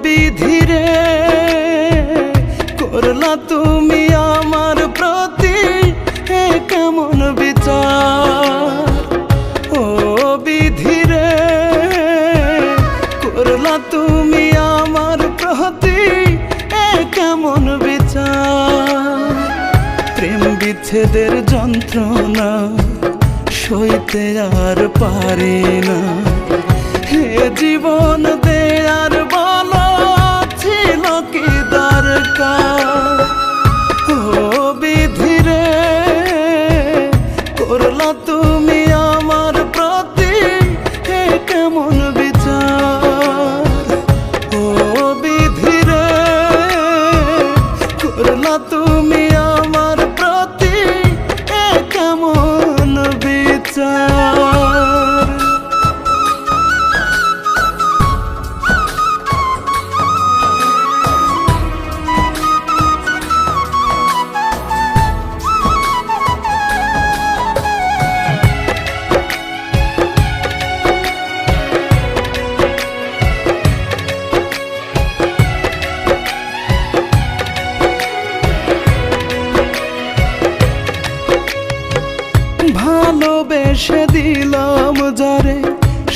বিধিরে করলা তুমি আমার প্রতি কেমন বিচার। ও বিধিরে করলা তুমি আমার প্রতি কেমন বিচার। প্রেম বিচ্ছেদের যন্ত্রণা সইতে আর পারি না, হে জীবন দেয়ার বলো ছিল কি দরকার। ও বিধিরে করলা তুমি আমার প্রতি কেমন বিচার। ও বিধিরে করলা তুমি আমার প্রতি কেমন বিচার। ভালোবেসে দিলাম যারে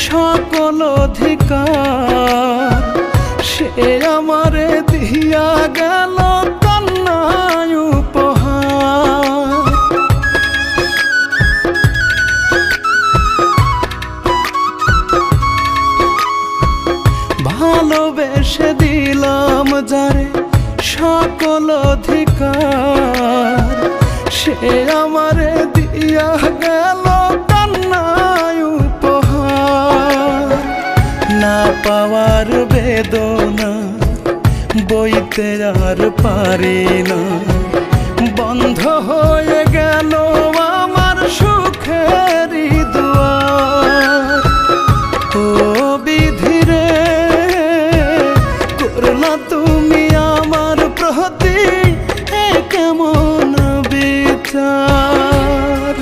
সকল অধিকার, সে আমারে দিয়া গেল কন্যায় উপহার। ভালোবেসে দিলাম যারে সকল অধিকার, সে আমারে দিয়া গেল কন্যায় উপহার। না পাওয়ার বেদনা বইতে আর পারি না, বন্ধ হয়ে গেল আমার সুখেরই দুয়ার। ও বিধিরে করলা তুমি আমার প্রতি কেমন বিচার।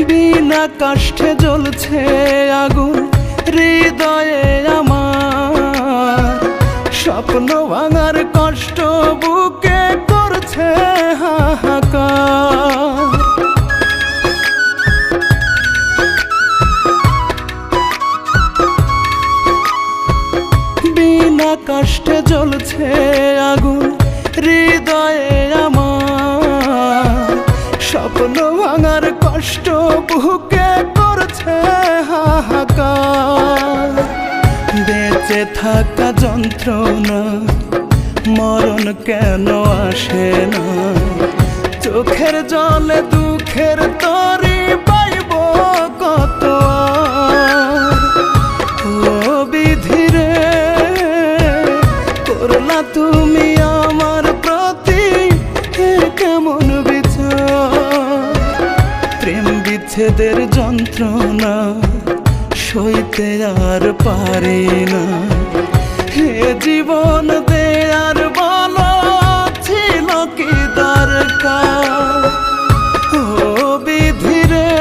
বিনা কষ্টে জ্বলছে আগুন হৃদয়ে আমার, স্বপ্ন ভাঙার কষ্ট বুকে করছে হাহাকার। বিনা কষ্টে জ্বলছে আগুন হৃদয়ে আমার, স্বপ্ন ভাঙার কষ্ট বুকে করছে হাহাকার। বেঁচে থাকা যন্ত্রণা মরণ কেন আসে না, চোখের জলে দুঃখের তরি পাইব কত আর। ও বিধিরে করলা তুমি আমার প্রতি কেমন বিচার। প্রেম বিচ্ছেদের যন্ত্রণা সইতে আর পারি না, হে জীবন দেয়ার বলো ছিল কি দরকার। ও বিধিরে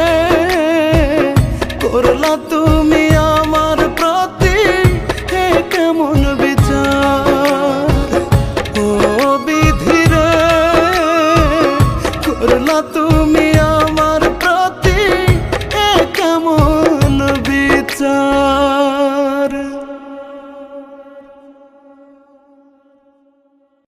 করলা তুমি আমার প্রতি কেমন বিচার। ও